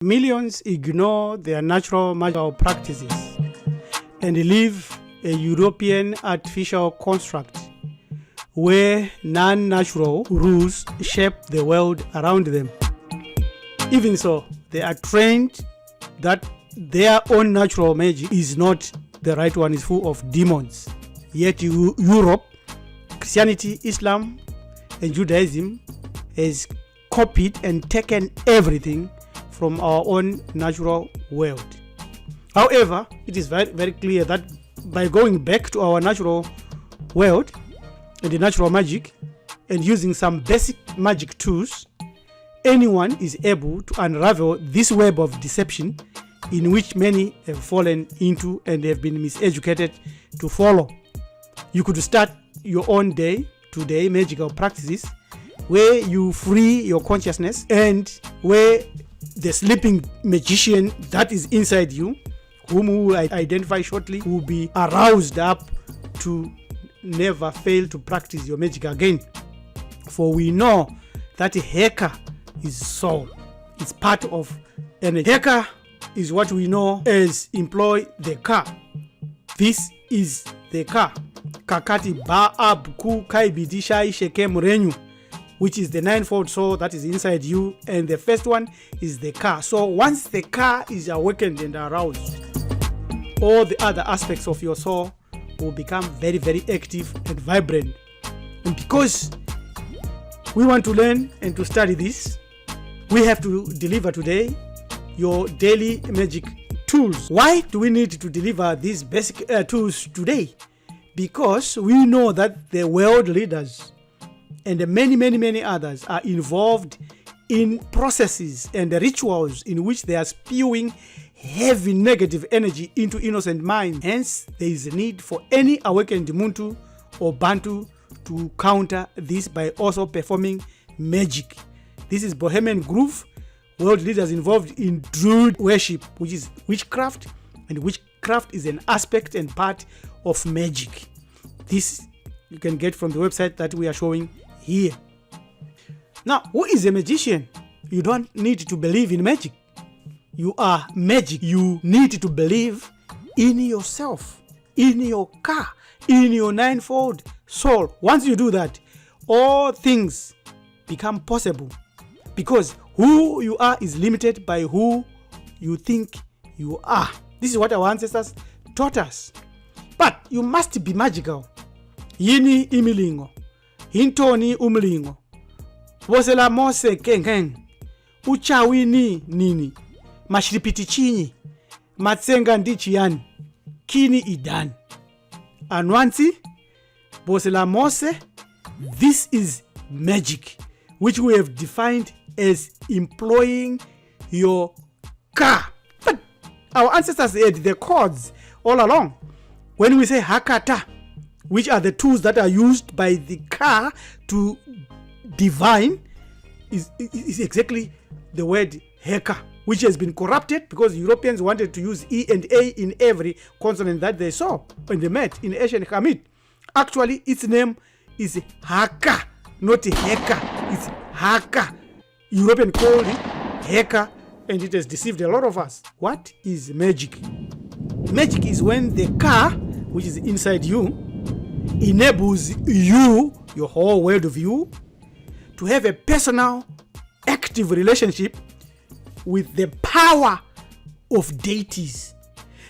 Millions ignore their natural magical practices and live a European artificial construct where non-natural rules shape the world around them. Even so, they are trained that their own natural magic is not the right one, is full of demons. Yet Europe, Christianity, Islam, and Judaism has copied and taken everything from our own natural world. However, it is very, very clear that by going back to our natural world and the natural magic and using some basic magic tools, anyone is able to unravel this web of deception in which many have fallen into and have been miseducated to follow. You could start your own day-to-day magical practices where you free your consciousness and where the sleeping magician that is inside you, whom we will identify shortly, will be aroused up to never fail to practice your magic again. For we know that a hacker is soul. It's part of energy. Hacker is what we know as employ the car. This is the car. Kakati ba ab ku kai bidisha shekem renyu, which is the ninefold soul that is inside you, and the first one is the car. So once the car is awakened and aroused, all the other aspects of your soul will become very, very active and vibrant. And because we want to learn and to study this, we have to deliver today your daily magic tools. Why do we need to deliver these basic tools today? Because we know that the world leaders and many others are involved in processes and rituals in which they are spewing heavy negative energy into innocent minds. Hence, there is a need for any awakened Muntu or Bantu to counter this by also performing magic. This is Bohemian Groove, world leaders involved in druid worship, which is witchcraft, and witchcraft is an aspect and part of magic. This you can get from the website that we are showing here. Now, who is a magician? You don't need to believe in magic. You are magic. You need to believe in yourself, in your car, in your ninefold soul. Once you do that, all things become possible, because who you are is limited by who you think you are. This is what our ancestors taught us. But you must be magical. Yini imilingo, hintoni umlingo, wosela mose kenkeng, uchawini nini, mashiripiti chini, matsenga ndichi yani, kini idan. Anwansi, wosela mose, this is magic, which we have defined as employing your car. But our ancestors had the codes all along. When we say hakata, which are the tools that are used by the car to divine, is exactly the word hacker, which has been corrupted because Europeans wanted to use E and A in every consonant that they saw when they met in ancient Kemet. Actually, its name is Haka, not hacker. It's Haka. European called it hacker, and it has deceived a lot of us. What is magic? Magic is when the car, which is inside you, enables you, your whole world of you, to have a personal, active relationship with the power of deities.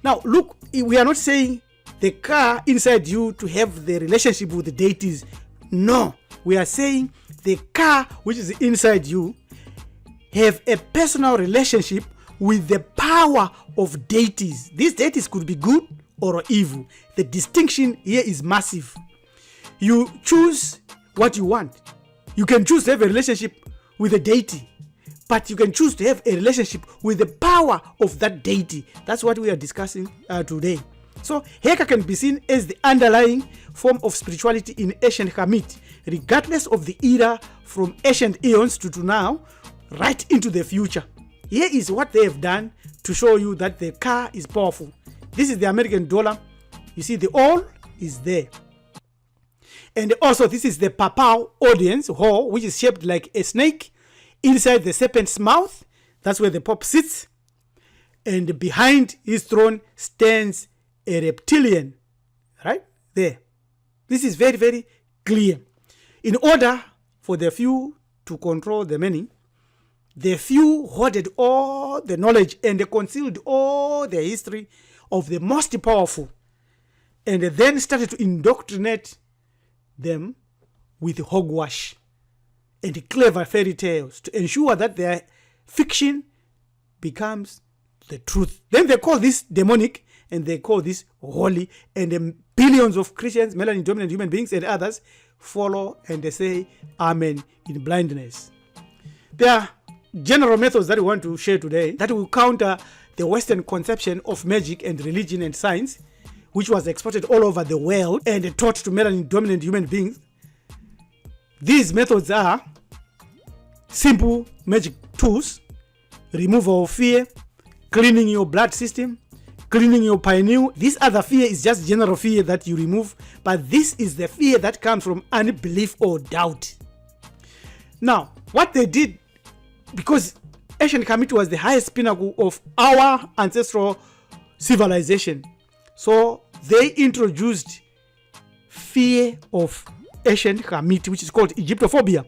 Now, look, we are not saying the car inside you to have the relationship with the deities. No, we are saying the car, which is inside you, have a personal relationship with the power of deities. These deities could be good or evil. The distinction here is massive. You choose what you want. You can choose to have a relationship with a deity, but you can choose to have a relationship with the power of that deity. That's what we are discussing today. So Heka can be seen as the underlying form of spirituality in ancient Kemet, regardless of the era from ancient eons to now, right into the future. Here is what they have done to show you that the car is powerful. This is the American dollar. You see, the all is there. And also, this is the Papal audience hall, which is shaped like a snake inside the serpent's mouth. That's where the Pope sits. And behind his throne stands a reptilian, right there. This is very, very clear. In order for the few to control the many, the few hoarded all the knowledge and they concealed all the history of the most powerful, and then started to indoctrinate them with hogwash and clever fairy tales to ensure that their fiction becomes the truth. Then they call this demonic and they call this holy, and billions of Christians, melanin dominant human beings and others follow and they say amen in blindness. There are general methods that we want to share today that will counter the Western conception of magic and religion and science, which was exported all over the world and taught to melanin dominant human beings. These methods are simple magic tools: removal of fear, cleaning your blood system, cleaning your pineal. This other fear is just general fear that you remove, but this is the fear that comes from unbelief or doubt. Now, what they did, because ancient Kemet was the highest pinnacle of our ancestral civilization, so they introduced fear of ancient Kemet, which is called Egyptophobia,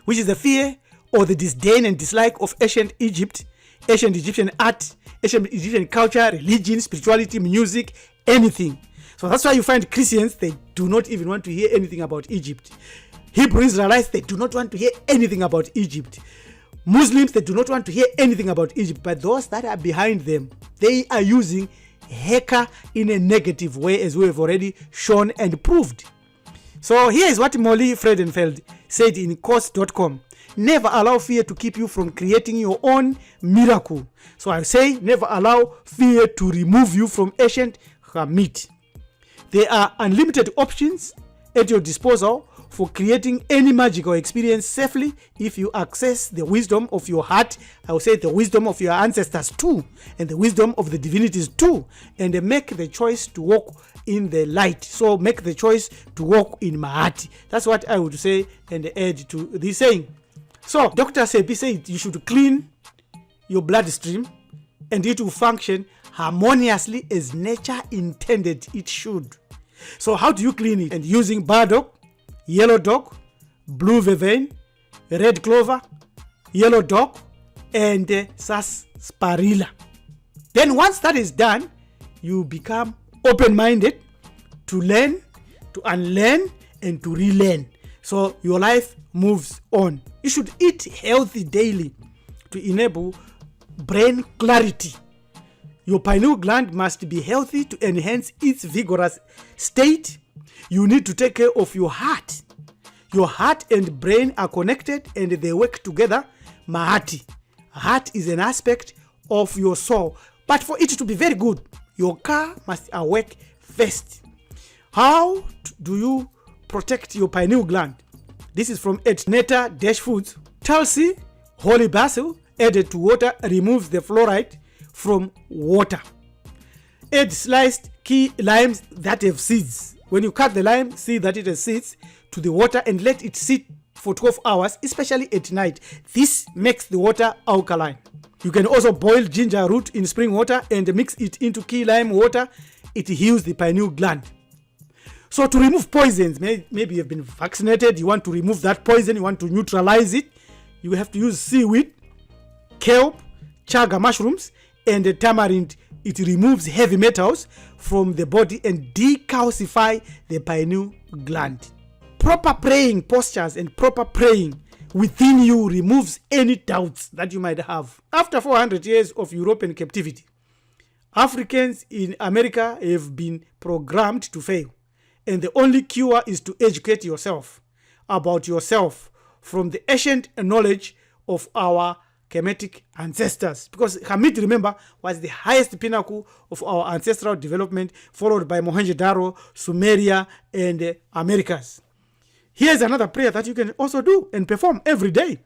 which is the fear or the disdain and dislike of ancient Egypt, ancient Egyptian art, ancient Egyptian culture, religion, spirituality, music, anything. So that's why you find Christians, they do not even want to hear anything about Egypt. Hebrew Israelites, they do not want to hear anything about Egypt. Muslims, they do not want to hear anything about Egypt. But those that are behind them, they are using Heka in a negative way, as we have already shown and proved. So here is what Molly Friedenfeld said in Course.com. Never allow fear to keep you from creating your own miracle. So I say never allow fear to remove you from ancient Kemet. There are unlimited options at your disposal for creating any magical experience safely if you access the wisdom of your heart. I will say the wisdom of your ancestors too, and the wisdom of the divinities too, and make the choice to walk in the light. So make the choice to walk in Mahati. That's what I would say and add to this saying. So Dr. Sebi said you should clean your bloodstream and it will function harmoniously as nature intended it should. So how do you clean it? And using burdock, yellow dock, blue vervain, red clover, yellow dock, and sarsaparilla. Then once that is done, you become open-minded to learn, to unlearn, and to relearn. So your life moves on. You should eat healthy daily to enable brain clarity. Your pineal gland must be healthy to enhance its vigorous state. You need to take care of your heart. Your heart and brain are connected and they work together. Mahati. Heart is an aspect of your soul. But for it to be very good, your car must awake first. How do you protect your pineal gland? This is from Neta-Foods. Tulsi, holy basil, added to water removes the fluoride from water. Add sliced key limes that have seeds. When you cut the lime, see that it has seeds, to the water and let it sit for 12 hours, especially at night. This makes the water alkaline. You can also boil ginger root in spring water and mix it into key lime water. It heals the pineal gland. So to remove poisons, maybe you've been vaccinated, you want to remove that poison, you want to neutralize it, you have to use seaweed, kelp, chaga mushrooms, and tamarind. It removes heavy metals from the body and decalcify the pineal gland. Proper praying postures and proper praying within you removes any doubts that you might have. After 400 years of European captivity, Africans in America have been programmed to fail. And the only cure is to educate yourself about yourself from the ancient knowledge of our Kemetic ancestors. Because Kemet, remember, was the highest pinnacle of our ancestral development, followed by Mohenjo-Daro, Sumeria, and Americas. Here's another prayer that you can also do and perform every day.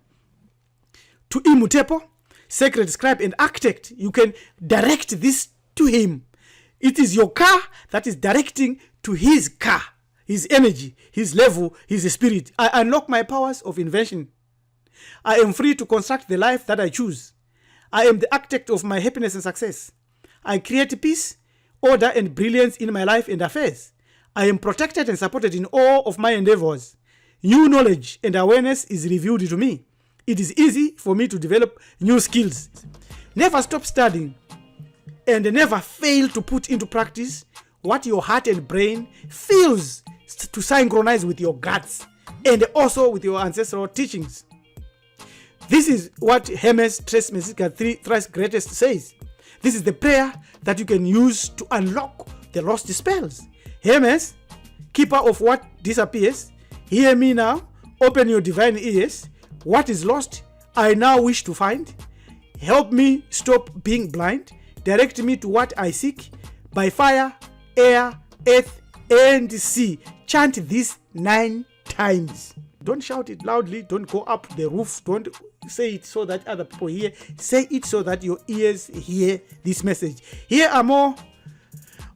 To Imutepo, sacred scribe and architect, you can direct this to him. It is your car that is directing to his car, his energy, his level, his spirit. I unlock my powers of invention. I am free to construct the life that I choose. I am the architect of my happiness and success. I create peace, order, and brilliance in my life and affairs. I am protected and supported in all of my endeavors. New knowledge and awareness is revealed to me. It is easy for me to develop new skills. Never stop studying and never fail to put into practice what your heart and brain feels to synchronize with your guts and also with your ancestral teachings. This is what Hermes Trismegistica 3 Thrice Greatest says. This is the prayer that you can use to unlock the lost spells. Hermes, keeper of what disappears, hear me now, open your divine ears. What is lost, I now wish to find. Help me stop being blind. Direct me to what I seek. By fire, air, earth, and sea. Chant this 9 times. Don't shout it loudly. Don't go up the roof. Don't say it so that other people hear. Say it so that your ears hear this message. Here are more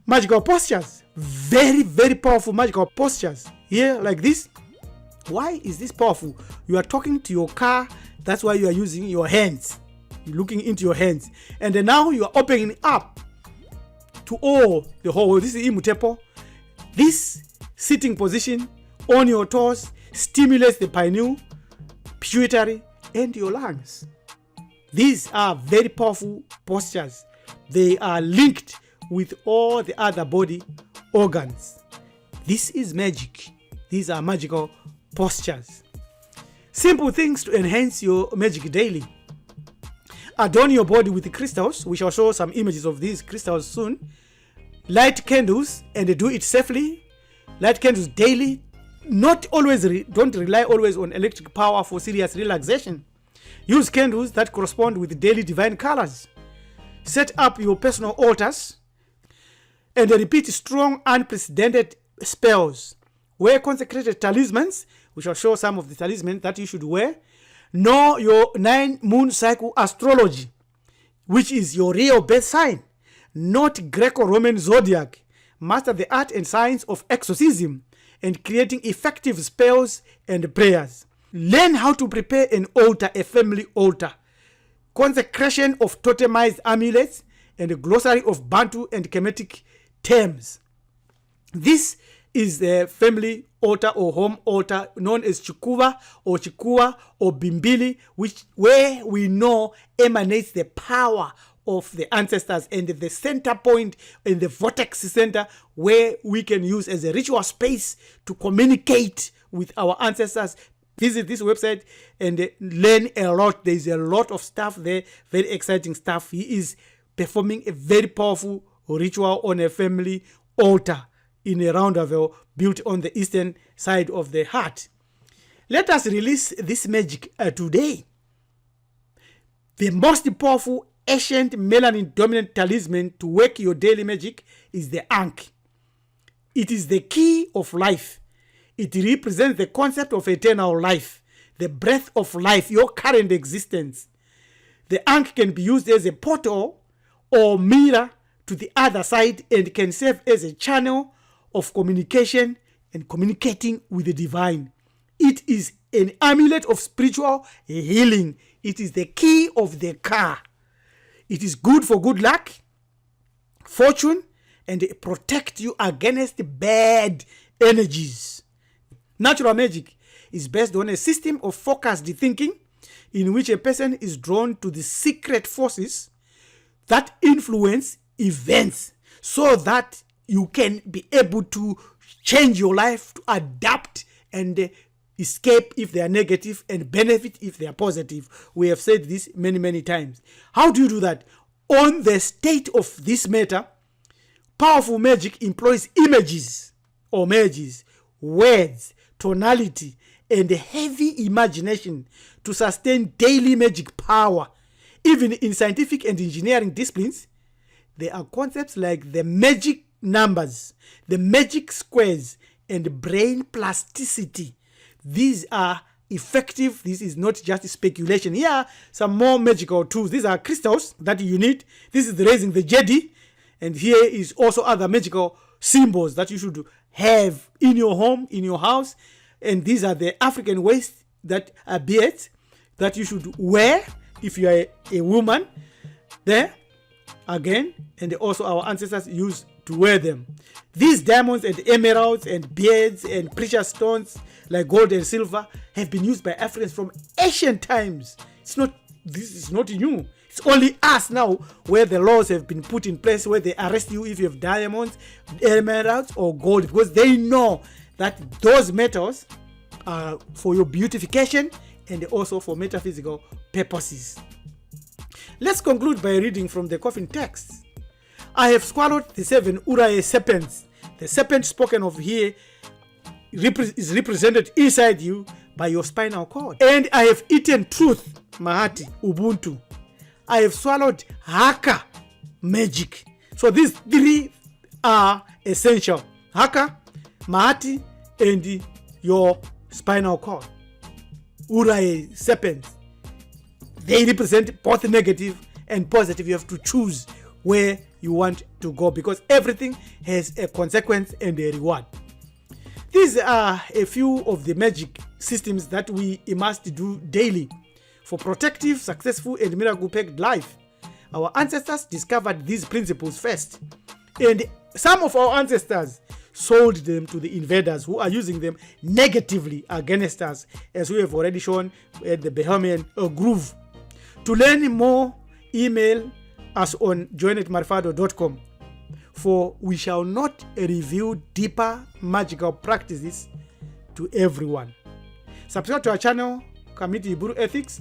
magical postures. Very, very powerful magical postures. Here, like this. Why is this powerful? You are talking to your car. That's why you are using your hands. You're looking into your hands. And then now you are opening up to all the whole. This is Imutepo. This sitting position on your toes stimulates the pineal, pituitary, and your lungs. These are very powerful postures. They are linked with all the other body organs. This is magic. These are magical postures. Simple things to enhance your magic daily. Adorn your body with crystals. We shall show some images of these crystals soon. Light candles and do it safely. Light candles daily. Not always, don't rely always on electric power for serious relaxation. Use candles that correspond with daily divine colors. Set up your personal altars and repeat strong, unprecedented spells. Wear consecrated talismans. We shall show some of the talismans that you should wear. Know your 9 moon cycle astrology, which is your real birth sign, not Greco-Roman zodiac. Master the art and science of exorcism and creating effective spells and prayers. Learn how to prepare an altar, a family altar. Consecration of totemized amulets and a glossary of Bantu and Kemetic terms. This is the family altar or home altar known as Chikuva or Chikua or Bimbili, where we know emanates the power of the ancestors and the center point in the vortex center where we can use as a ritual space to communicate with our ancestors. Visit this website and learn a lot. There is a lot of stuff there, very exciting stuff. He is performing a very powerful ritual on a family altar in a roundabout built on the eastern side of the heart. Let us release this magic today. The most powerful ancient melanin dominant talisman to work your daily magic is the Ankh. It is the key of life. It represents the concept of eternal life, the breath of life, your current existence. The Ankh can be used as a portal or mirror to the other side and can serve as a channel of communication and communicating with the divine. It is an amulet of spiritual healing. It is the key of the car. It is good for good luck, fortune, and it protects you against bad energies. Natural magic is based on a system of focused thinking in which a person is drawn to the secret forces that influence events so that you can be able to change your life, to adapt and escape if they are negative and benefit if they are positive. We have said this many, many times. How do you do that? On the state of this matter, powerful magic employs images or images, words, tonality, and heavy imagination to sustain daily magic power. Even in scientific and engineering disciplines, there are concepts like the magic numbers, the magic squares, and brain plasticity. These are effective. This is not just speculation. Here are some more magical tools. These are crystals that you need. This is the raising the Jedi. And here is also other magical symbols that you should have in your home, in your house. And these are the African ways that are beads. that you should wear if you are a woman. There again, and also our ancestors used to wear them. These diamonds and emeralds and beads and precious stones like gold and silver have been used by Africans from ancient times. This is not new. It's only us now where the laws have been put in place where they arrest you if you have diamonds, emeralds or gold, because they know that those metals are for your beautification and also for metaphysical purposes. Let's conclude by reading from the coffin text. I have swallowed the 7 Uraye serpents. The serpent spoken of here is represented inside you by your spinal cord. And I have eaten truth, Mahati, Ubuntu. I have swallowed Haka, magic. So these 3 are essential. Haka, Mahati, and your spinal cord. Uraye serpents. They represent both negative and positive. You have to choose where you want to go because everything has a consequence and a reward. These are a few of the magic systems that we must do daily for protective, successful, and miracle-packed life. Our ancestors discovered these principles first, and some of our ancestors sold them to the invaders who are using them negatively against us, as we have already shown at the Bahamian Groove. To learn more, email us on join@marifado.com, for we shall not reveal deeper magical practices to everyone. Subscribe to our channel, Community Iburu Ethics.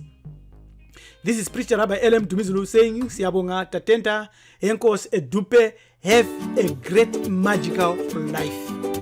This is Preacher Rabbi LM Dumizulu saying, Siyabonga, Tatenta, Enkos, Edupe, have a great magical life.